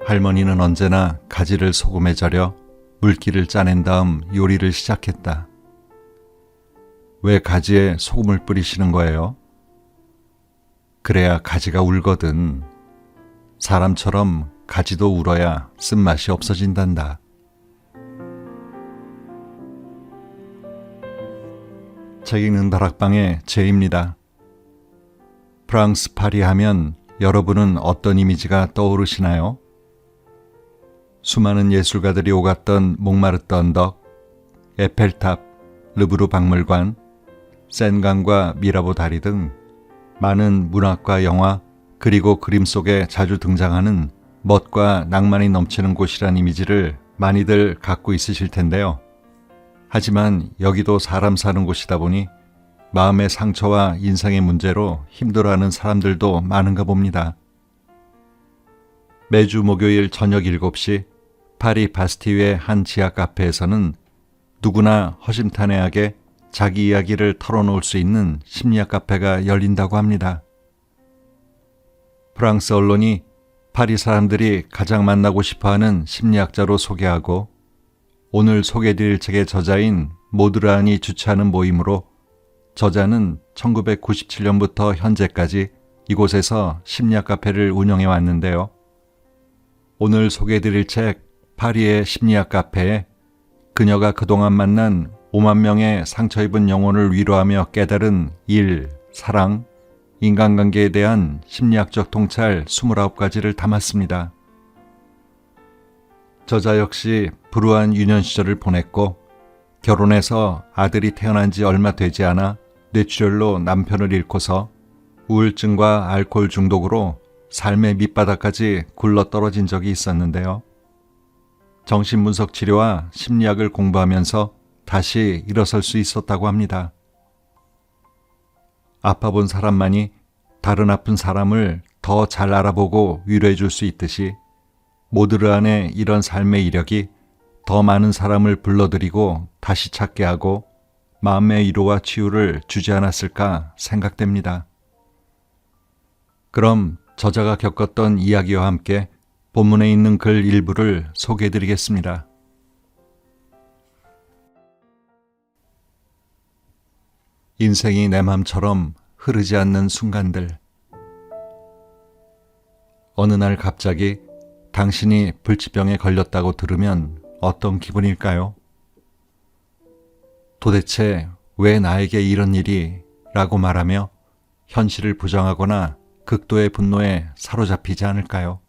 할머니는 언제나 가지를 소금에 절여 물기를 짜낸 다음 요리를 시작했다. 왜 가지에 소금을 뿌리시는 거예요? 그래야 가지가 울거든. 사람처럼 가지도 울어야 쓴맛이 없어진단다. 책 읽는 다락방의 제입니다. 프랑스 파리 하면 여러분은 어떤 이미지가 떠오르시나요? 수많은 예술가들이 오갔던 몽마르트 언덕, 에펠탑, 르브르 박물관, 센강과 미라보 다리 등 많은 문학과 영화 그리고 그림 속에 자주 등장하는 멋과 낭만이 넘치는 곳이란 이미지를 많이들 갖고 있으실 텐데요. 하지만 여기도 사람 사는 곳이다 보니 마음의 상처와 인생의 문제로 힘들어하는 사람들도 많은가 봅니다. 매주 목요일 저녁 7시 파리 바스티유의 한 지하 카페에서는 누구나 허심탄회하게 자기 이야기를 털어놓을 수 있는 심리학 카페가 열린다고 합니다. 프랑스 언론이 파리 사람들이 가장 만나고 싶어하는 심리학자로 소개하고 오늘 소개해드릴 책의 저자인 모드란이 주최하는 모임으로 저자는 1997년부터 현재까지 이곳에서 심리학 카페를 운영해 왔는데요. 오늘 소개해드릴 책 파리의 심리학 카페에 그녀가 그동안 만난 5만 명의 상처 입은 영혼을 위로하며 깨달은 일, 사랑, 인간관계에 대한 심리학적 통찰 29가지를 담았습니다. 저자 역시 불우한 유년 시절을 보냈고 결혼해서 아들이 태어난 지 얼마 되지 않아 뇌출혈로 남편을 잃고서 우울증과 알코올 중독으로 삶의 밑바닥까지 굴러떨어진 적이 있었는데요. 정신분석 치료와 심리학을 공부하면서 다시 일어설 수 있었다고 합니다. 아파본 사람만이 다른 아픈 사람을 더 잘 알아보고 위로해 줄 수 있듯이 모드르안의 이런 삶의 이력이 더 많은 사람을 불러들이고 다시 찾게 하고 마음의 위로와 치유를 주지 않았을까 생각됩니다. 그럼 저자가 겪었던 이야기와 함께 본문에 있는 글 일부를 소개해 드리겠습니다. 인생이 내 맘처럼 흐르지 않는 순간들. 어느 날 갑자기 당신이 불치병에 걸렸다고 들으면 어떤 기분일까요? 도대체 왜 나에게 이런 일이? 라고 말하며 현실을 부정하거나 극도의 분노에 사로잡히지 않을까요?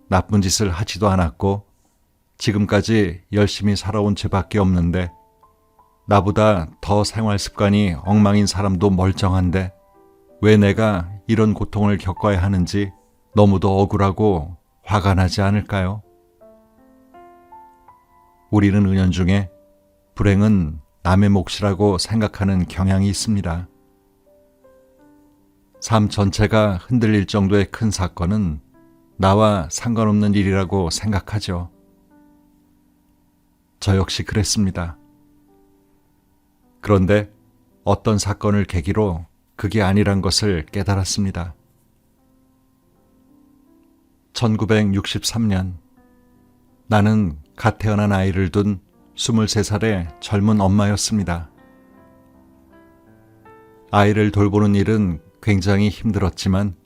나쁜 짓을 하지도 않았고 지금까지 열심히 살아온 죄밖에 없는데 나보다 더 생활 습관이 엉망인 사람도 멀쩡한데 왜 내가 이런 고통을 겪어야 하는지 너무도 억울하고 화가 나지 않을까요? 우리는 은연중에 불행은 남의 몫이라고 생각하는 경향이 있습니다. 삶 전체가 흔들릴 정도의 큰 사건은 나와 상관없는 일이라고 생각하죠. 저 역시 그랬습니다. 그런데 어떤 사건을 계기로 그게 아니란 것을 깨달았습니다. 1963년 나는 갓 태어난 아이를 둔 23살의 젊은 엄마였습니다. 아이를 돌보는 일은 굉장히 힘들었지만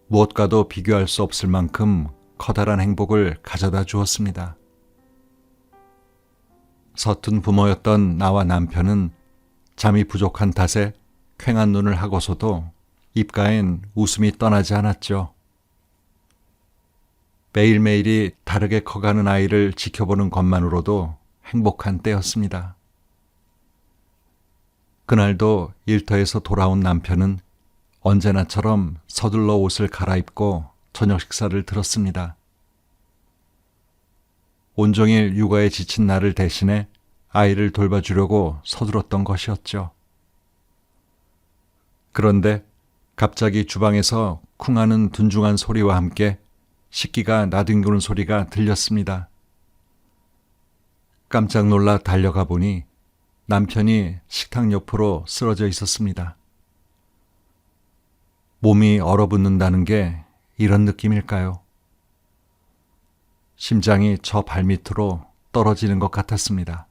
무엇과도 비교할 수 없을 만큼 커다란 행복을 가져다 주었습니다. 서툰 부모였던 나와 남편은 잠이 부족한 탓에 퀭한 눈을 하고서도 입가엔 웃음이 떠나지 않았죠. 매일매일이 다르게 커가는 아이를 지켜보는 것만으로도 행복한 때였습니다. 그날도 일터에서 돌아온 남편은 언제나처럼 서둘러 옷을 갈아입고 저녁 식사를 들었습니다. 온종일 육아에 지친 나를 대신해 아이를 돌봐주려고 서둘렀던 것이었죠. 그런데 갑자기 주방에서 쿵하는 둔중한 소리와 함께 식기가 나뒹구는 소리가 들렸습니다. 깜짝 놀라 달려가 보니 남편이 식탁 옆으로 쓰러져 있었습니다. 몸이 얼어붙는다는 게 이런 느낌일까요? 심장이 저 발밑으로 떨어지는 것 같았습니다.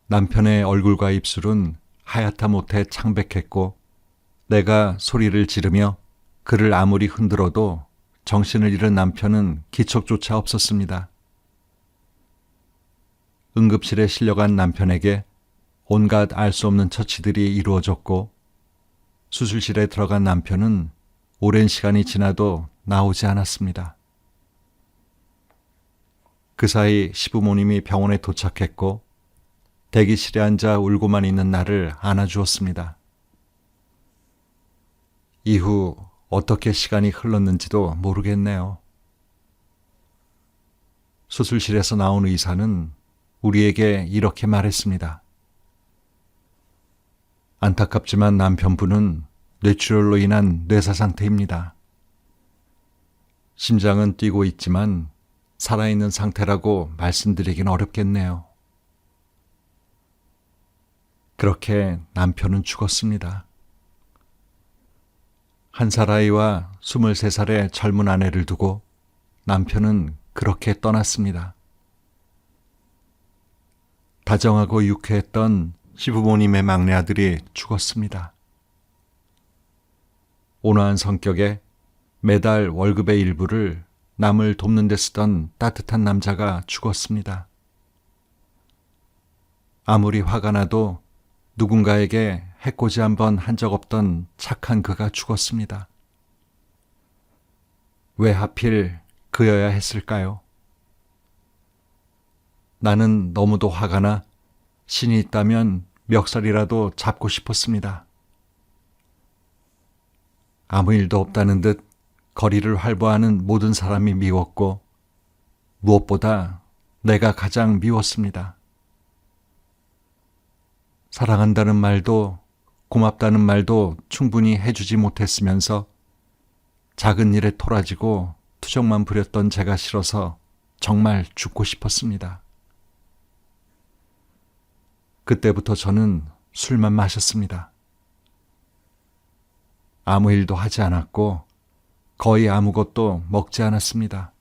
남편의 얼굴과 입술은 하얗다 못해 창백했고 내가 소리를 지르며 그를 아무리 흔들어도 정신을 잃은 남편은 기척조차 없었습니다. 응급실에 실려간 남편에게 온갖 알 수 없는 처치들이 이루어졌고 수술실에 들어간 남편은 오랜 시간이 지나도 나오지 않았습니다. 그 사이 시부모님이 병원에 도착했고 대기실에 앉아 울고만 있는 나를 안아주었습니다. 이후 어떻게 시간이 흘렀는지도 모르겠네요. 수술실에서 나온 의사는 우리에게 이렇게 말했습니다. 안타깝지만 남편분은 뇌출혈로 인한 뇌사 상태입니다. 심장은 뛰고 있지만 살아있는 상태라고 말씀드리긴 어렵겠네요. 그렇게 남편은 죽었습니다. 1살 아이와 23살의 젊은 아내를 두고 남편은 그렇게 떠났습니다. 다정하고 유쾌했던 시부모님의 막내 아들이 죽었습니다. 온화한 성격에 매달 월급의 일부를 남을 돕는 데 쓰던 따뜻한 남자가 죽었습니다. 아무리 화가 나도 누군가에게 해코지 한번 한 적 없던 착한 그가 죽었습니다. 왜 하필 그여야 했을까요? 나는 너무도 화가 나 신이 있다면 멱살이라도 잡고 싶었습니다. 아무 일도 없다는 듯 거리를 활보하는 모든 사람이 미웠고 무엇보다 내가 가장 미웠습니다. 사랑한다는 말도 고맙다는 말도 충분히 해주지 못했으면서 작은 일에 토라지고 투정만 부렸던 제가 싫어서 정말 죽고 싶었습니다. 그때부터 저는 술만 마셨습니다. 아무 일도 하지 않았고 거의 아무것도 먹지 않았습니다.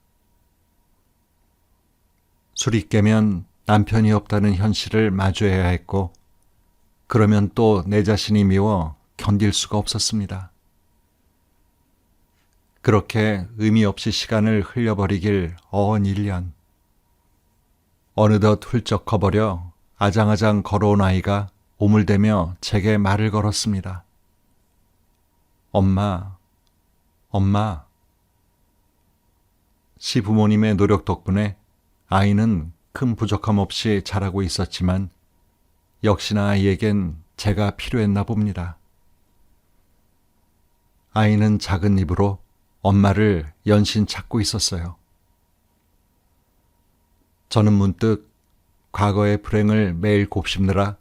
술이 깨면 남편이 없다는 현실을 마주해야 했고 그러면 또 내 자신이 미워 견딜 수가 없었습니다. 그렇게 의미 없이 시간을 흘려버리길 어언 1년. 어느덧 훌쩍 커버려 아장아장 걸어온 아이가 오물대며 제게 말을 걸었습니다. 엄마, 엄마. 시부모님의 노력 덕분에 아이는 큰 부족함 없이 자라고 있었지만 역시나 아이에겐 제가 필요했나 봅니다. 아이는 작은 입으로 엄마를 연신 찾고 있었어요. 저는 문득 과거의 불행을 매일 곱씹느라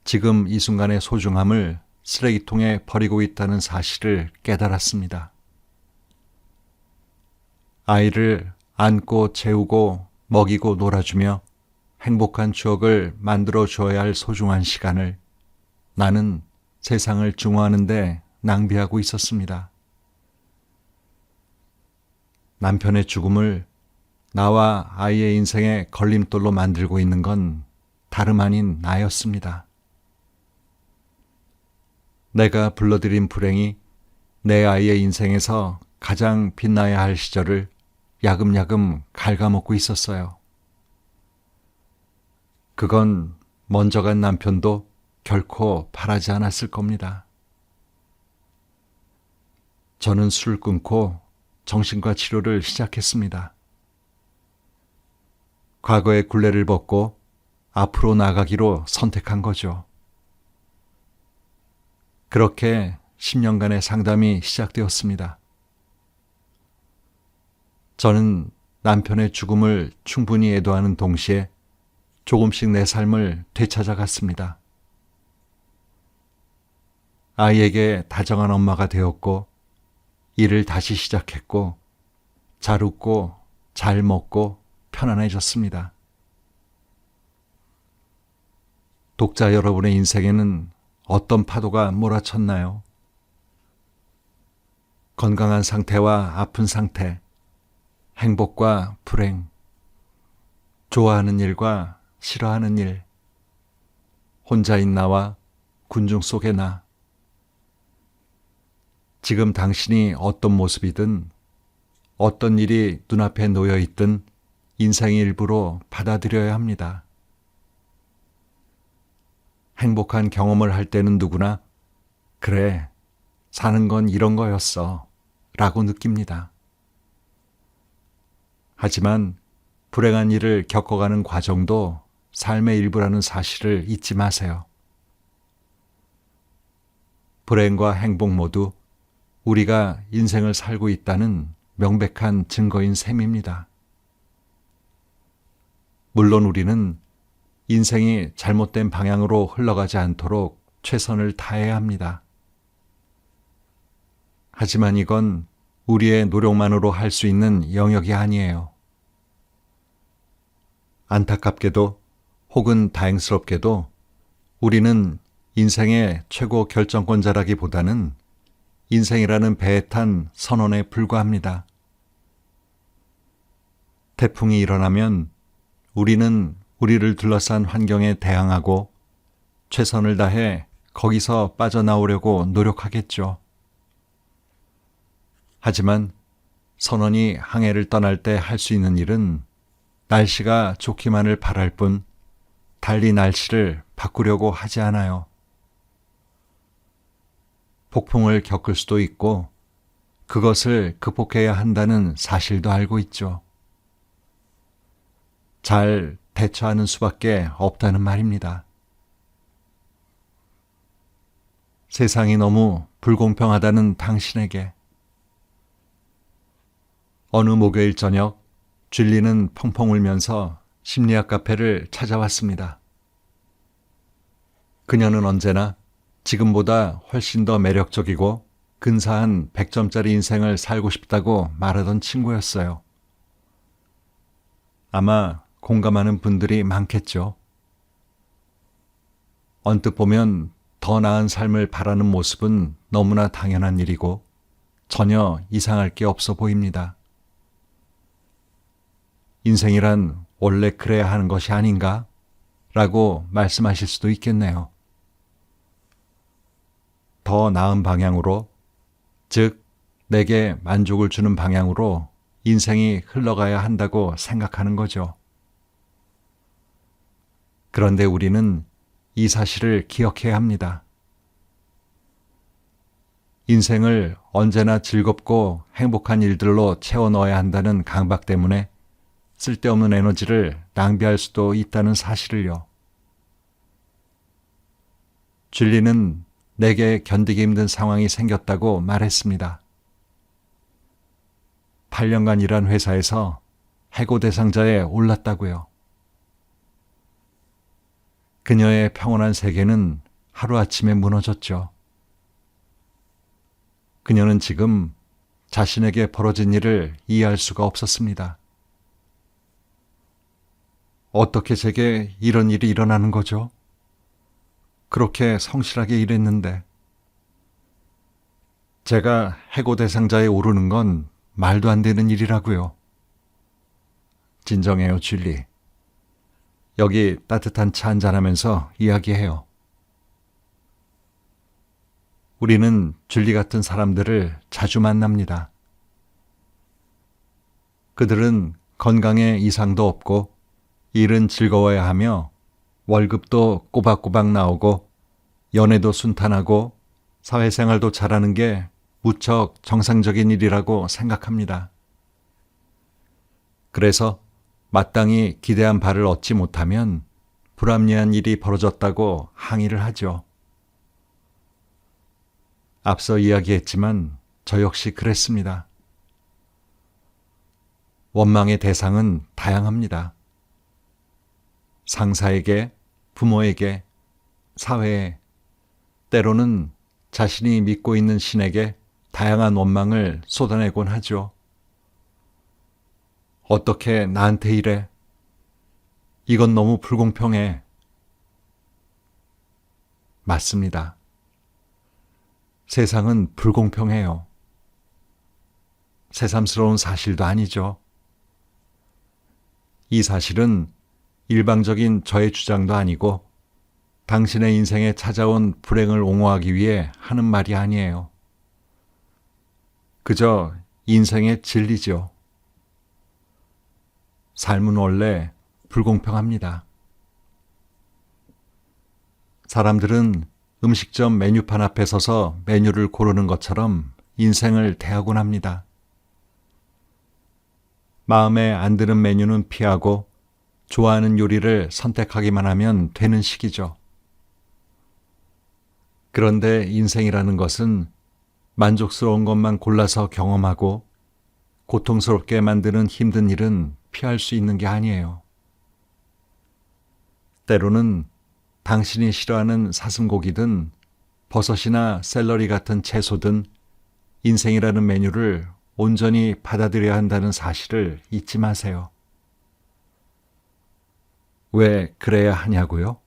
지금 이 순간의 소중함을 쓰레기통에 버리고 있다는 사실을 깨달았습니다. 아이를 안고 재우고 먹이고 놀아주며 행복한 추억을 만들어 주어야 할 소중한 시간을 나는 세상을 증오하는데 낭비하고 있었습니다. 남편의 죽음을 나와 아이의 인생의 걸림돌로 만들고 있는 건 다름 아닌 나였습니다. 내가 불러들인 불행이 내 아이의 인생에서 가장 빛나야 할 시절을 야금야금 갉아먹고 있었어요. 그건 먼저 간 남편도 결코 바라지 않았을 겁니다. 저는 술을 끊고 정신과 치료를 시작했습니다. 과거의 굴레를 벗고 앞으로 나가기로 선택한 거죠. 그렇게 10년간의 상담이 시작되었습니다. 저는 남편의 죽음을 충분히 애도하는 동시에 조금씩 내 삶을 되찾아갔습니다. 아이에게 다정한 엄마가 되었고 일을 다시 시작했고 잘 웃고 잘 먹고 편안해졌습니다. 독자 여러분의 인생에는 어떤 파도가 몰아쳤나요? 건강한 상태와 아픈 상태, 행복과 불행, 좋아하는 일과 싫어하는 일, 혼자인 나와 군중 속의 나. 지금 당신이 어떤 모습이든 어떤 일이 눈앞에 놓여 있든 인생의 일부로 받아들여야 합니다. 행복한 경험을 할 때는 누구나 그래, 사는 건 이런 거였어 라고 느낍니다. 하지만 불행한 일을 겪어가는 과정도 삶의 일부라는 사실을 잊지 마세요. 불행과 행복 모두 우리가 인생을 살고 있다는 명백한 증거인 셈입니다. 물론 우리는 인생이 잘못된 방향으로 흘러가지 않도록 최선을 다해야 합니다. 하지만 이건 우리의 노력만으로 할 수 있는 영역이 아니에요. 안타깝게도 혹은 다행스럽게도 우리는 인생의 최고 결정권자라기보다는 인생이라는 배에 탄 선원에 불과합니다. 태풍이 일어나면 우리는 우리를 둘러싼 환경에 대항하고 최선을 다해 거기서 빠져나오려고 노력하겠죠. 하지만 선원이 항해를 떠날 때 할 수 있는 일은 날씨가 좋기만을 바랄 뿐 달리 날씨를 바꾸려고 하지 않아요. 폭풍을 겪을 수도 있고 그것을 극복해야 한다는 사실도 알고 있죠. 잘 대처하는 수밖에 없다는 말입니다. 세상이 너무 불공평하다는 당신에게 어느 목요일 저녁 줄리는 펑펑 울면서 심리학 카페를 찾아왔습니다. 그녀는 언제나 지금보다 훨씬 더 매력적이고 근사한 100점짜리 인생을 살고 싶다고 말하던 친구였어요. 아마 공감하는 분들이 많겠죠. 언뜻 보면 더 나은 삶을 바라는 모습은 너무나 당연한 일이고 전혀 이상할 게 없어 보입니다. 인생이란 원래 그래야 하는 것이 아닌가? 라고 말씀하실 수도 있겠네요. 더 나은 방향으로, 즉 내게 만족을 주는 방향으로 인생이 흘러가야 한다고 생각하는 거죠. 그런데 우리는 이 사실을 기억해야 합니다. 인생을 언제나 즐겁고 행복한 일들로 채워 넣어야 한다는 강박 때문에 쓸데없는 에너지를 낭비할 수도 있다는 사실을요. 줄리는 내게 견디기 힘든 상황이 생겼다고 말했습니다. 8년간 일한 회사에서 해고 대상자에 올랐다고요. 그녀의 평온한 세계는 하루아침에 무너졌죠. 그녀는 지금 자신에게 벌어진 일을 이해할 수가 없었습니다. 어떻게 제게 이런 일이 일어나는 거죠? 그렇게 성실하게 일했는데. 제가 해고 대상자에 오르는 건 말도 안 되는 일이라고요. 진정해요, 줄리. 여기 따뜻한 차 한잔하면서 이야기해요. 우리는 줄리 같은 사람들을 자주 만납니다. 그들은 건강에 이상도 없고 일은 즐거워야 하며 월급도 꼬박꼬박 나오고 연애도 순탄하고 사회생활도 잘하는 게 무척 정상적인 일이라고 생각합니다. 그래서 마땅히 기대한 바를 얻지 못하면 불합리한 일이 벌어졌다고 항의를 하죠. 앞서 이야기했지만 저 역시 그랬습니다. 원망의 대상은 다양합니다. 상사에게, 부모에게, 사회에, 때로는 자신이 믿고 있는 신에게 다양한 원망을 쏟아내곤 하죠. 어떻게 나한테 이래? 이건 너무 불공평해. 맞습니다. 세상은 불공평해요. 새삼스러운 사실도 아니죠. 이 사실은 일방적인 저의 주장도 아니고 당신의 인생에 찾아온 불행을 옹호하기 위해 하는 말이 아니에요. 그저 인생의 진리죠. 삶은 원래 불공평합니다. 사람들은 음식점 메뉴판 앞에 서서 메뉴를 고르는 것처럼 인생을 대하곤 합니다. 마음에 안 드는 메뉴는 피하고 좋아하는 요리를 선택하기만 하면 되는 식이죠. 그런데 인생이라는 것은 만족스러운 것만 골라서 경험하고 고통스럽게 만드는 힘든 일은 피할 수 있는 게 아니에요. 때로는 당신이 싫어하는 사슴고기든 버섯이나 샐러리 같은 채소든 인생이라는 메뉴를 온전히 받아들여야 한다는 사실을 잊지 마세요. 왜 그래야 하냐고요?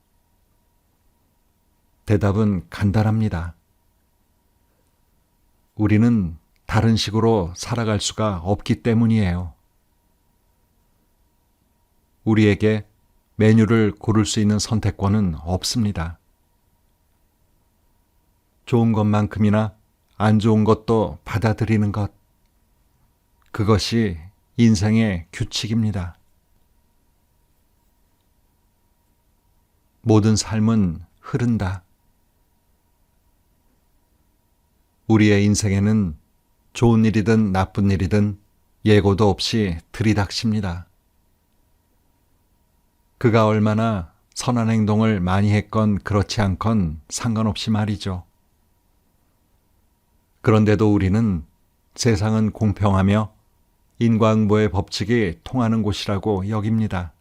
대답은 간단합니다. 우리는 다른 식으로 살아갈 수가 없기 때문이에요. 우리에게 메뉴를 고를 수 있는 선택권은 없습니다. 좋은 것만큼이나 안 좋은 것도 받아들이는 것. 그것이 인생의 규칙입니다. 모든 삶은 흐른다. 우리의 인생에는 좋은 일이든 나쁜 일이든 예고도 없이 들이닥칩니다. 그가 얼마나 선한 행동을 많이 했건 그렇지 않건 상관없이 말이죠. 그런데도 우리는 세상은 공평하며 인과응보의 법칙이 통하는 곳이라고 여깁니다.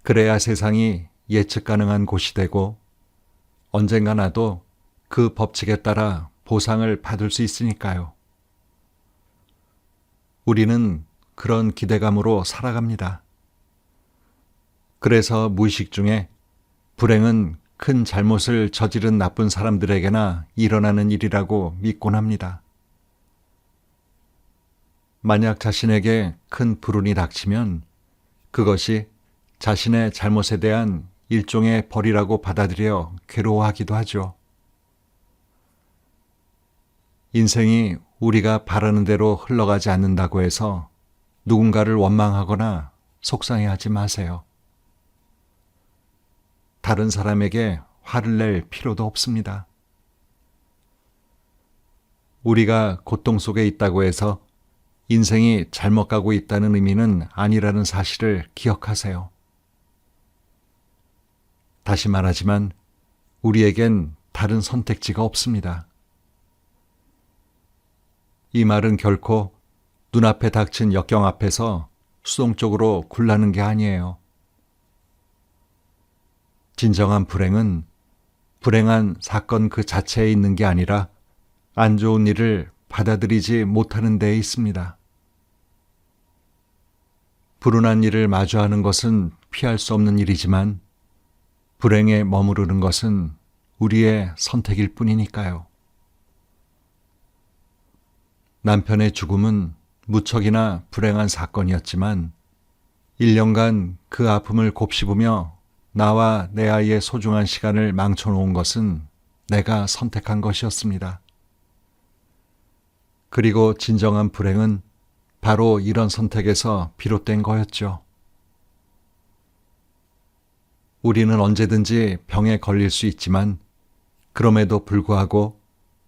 그래야 세상이 예측 가능한 곳이 되고 언젠가 나도 그 법칙에 따라 보상을 받을 수 있으니까요. 우리는 그런 기대감으로 살아갑니다. 그래서 무의식 중에 불행은 큰 잘못을 저지른 나쁜 사람들에게나 일어나는 일이라고 믿곤 합니다. 만약 자신에게 큰 불운이 닥치면 그것이 자신의 잘못에 대한 일종의 벌이라고 받아들여 괴로워하기도 하죠. 인생이 우리가 바라는 대로 흘러가지 않는다고 해서 누군가를 원망하거나 속상해하지 마세요. 다른 사람에게 화를 낼 필요도 없습니다. 우리가 고통 속에 있다고 해서 인생이 잘못 가고 있다는 의미는 아니라는 사실을 기억하세요. 다시 말하지만 우리에겐 다른 선택지가 없습니다. 이 말은 결코 눈앞에 닥친 역경 앞에서 수동적으로 굴라는 게 아니에요. 진정한 불행은 불행한 사건 그 자체에 있는 게 아니라 안 좋은 일을 받아들이지 못하는 데에 있습니다. 불운한 일을 마주하는 것은 피할 수 없는 일이지만 불행에 머무르는 것은 우리의 선택일 뿐이니까요. 남편의 죽음은 무척이나 불행한 사건이었지만 1년간 그 아픔을 곱씹으며 나와 내 아이의 소중한 시간을 망쳐놓은 것은 내가 선택한 것이었습니다. 그리고 진정한 불행은 바로 이런 선택에서 비롯된 거였죠. 우리는 언제든지 병에 걸릴 수 있지만 그럼에도 불구하고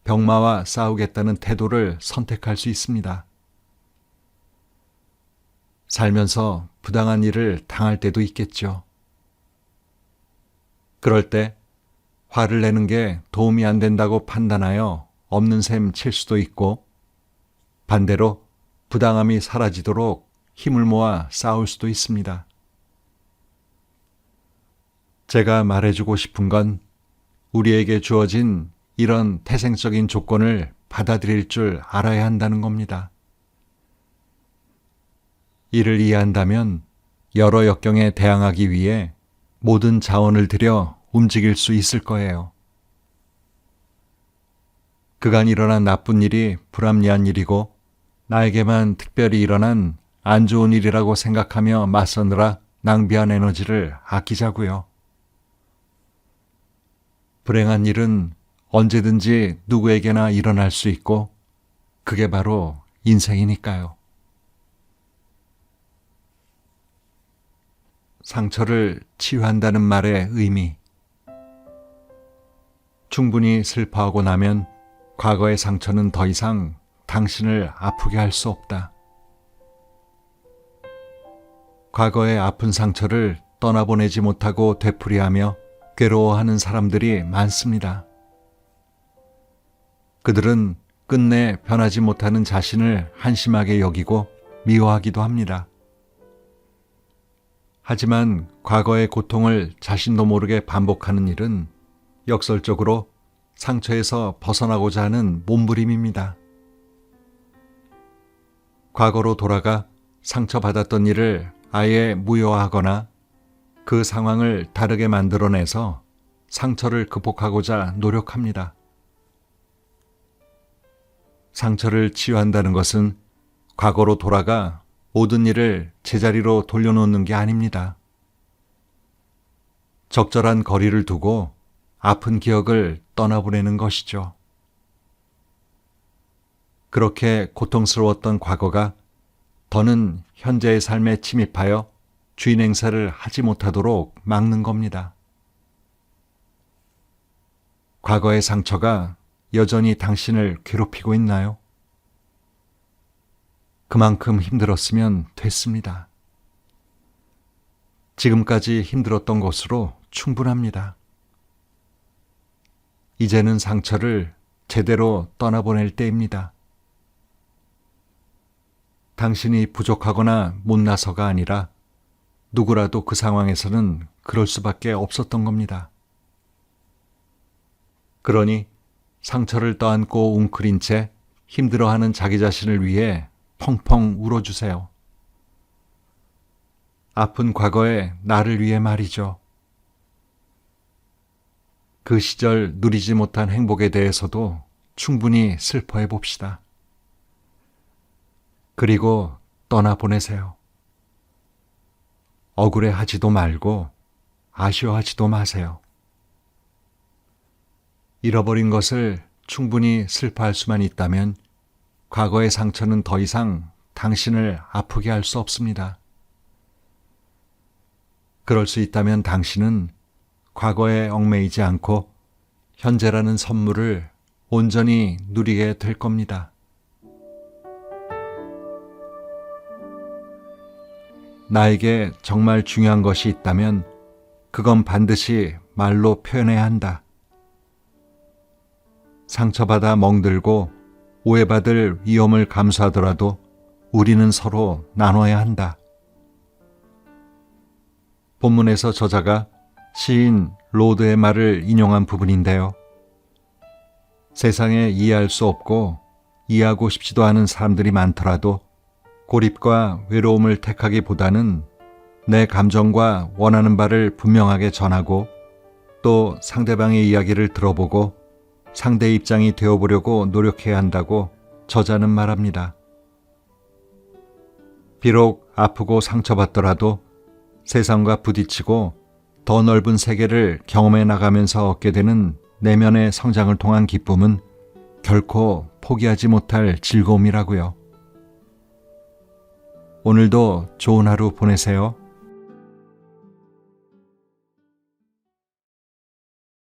병마와 싸우겠다는 태도를 선택할 수 있습니다. 살면서 부당한 일을 당할 때도 있겠죠. 그럴 때 화를 내는 게 도움이 안 된다고 판단하여 없는 셈 칠 수도 있고 반대로 부당함이 사라지도록 힘을 모아 싸울 수도 있습니다. 제가 말해주고 싶은 건 우리에게 주어진 이런 태생적인 조건을 받아들일 줄 알아야 한다는 겁니다. 이를 이해한다면 여러 역경에 대항하기 위해 모든 자원을 들여 움직일 수 있을 거예요. 그간 일어난 나쁜 일이 불합리한 일이고 나에게만 특별히 일어난 안 좋은 일이라고 생각하며 맞서느라 낭비한 에너지를 아끼자고요. 불행한 일은 언제든지 누구에게나 일어날 수 있고 그게 바로 인생이니까요. 상처를 치유한다는 말의 의미. 충분히 슬퍼하고 나면 과거의 상처는 더 이상 당신을 아프게 할 수 없다. 과거의 아픈 상처를 떠나보내지 못하고 되풀이하며 괴로워하는 사람들이 많습니다. 그들은 끝내 변하지 못하는 자신을 한심하게 여기고 미워하기도 합니다. 하지만 과거의 고통을 자신도 모르게 반복하는 일은 역설적으로 상처에서 벗어나고자 하는 몸부림입니다. 과거로 돌아가 상처받았던 일을 아예 무효화하거나 그 상황을 다르게 만들어내서 상처를 극복하고자 노력합니다. 상처를 치유한다는 것은 과거로 돌아가 모든 일을 제자리로 돌려놓는 게 아닙니다. 적절한 거리를 두고 아픈 기억을 떠나보내는 것이죠. 그렇게 고통스러웠던 과거가 더는 현재의 삶에 침입하여 주인 행사를 하지 못하도록 막는 겁니다. 과거의 상처가 여전히 당신을 괴롭히고 있나요? 그만큼 힘들었으면 됐습니다. 지금까지 힘들었던 것으로 충분합니다. 이제는 상처를 제대로 떠나보낼 때입니다. 당신이 부족하거나 못나서가 아니라 누구라도 그 상황에서는 그럴 수밖에 없었던 겁니다. 그러니 상처를 떠안고 웅크린 채 힘들어하는 자기 자신을 위해 펑펑 울어주세요. 아픈 과거의 나를 위해 말이죠. 그 시절 누리지 못한 행복에 대해서도 충분히 슬퍼해 봅시다. 그리고 떠나보내세요. 억울해하지도 말고 아쉬워하지도 마세요. 잃어버린 것을 충분히 슬퍼할 수만 있다면 과거의 상처는 더 이상 당신을 아프게 할 수 없습니다. 그럴 수 있다면 당신은 과거에 얽매이지 않고 현재라는 선물을 온전히 누리게 될 겁니다. 나에게 정말 중요한 것이 있다면 그건 반드시 말로 표현해야 한다. 상처받아 멍들고 오해받을 위험을 감수하더라도 우리는 서로 나눠야 한다. 본문에서 저자가 시인 로드의 말을 인용한 부분인데요. 세상에 이해할 수 없고 이해하고 싶지도 않은 사람들이 많더라도 고립과 외로움을 택하기보다는 내 감정과 원하는 바를 분명하게 전하고 또 상대방의 이야기를 들어보고 상대의 입장이 되어보려고 노력해야 한다고 저자는 말합니다. 비록 아프고 상처받더라도 세상과 부딪히고 더 넓은 세계를 경험해 나가면서 얻게 되는 내면의 성장을 통한 기쁨은 결코 포기하지 못할 즐거움이라고요. 오늘도 좋은 하루 보내세요.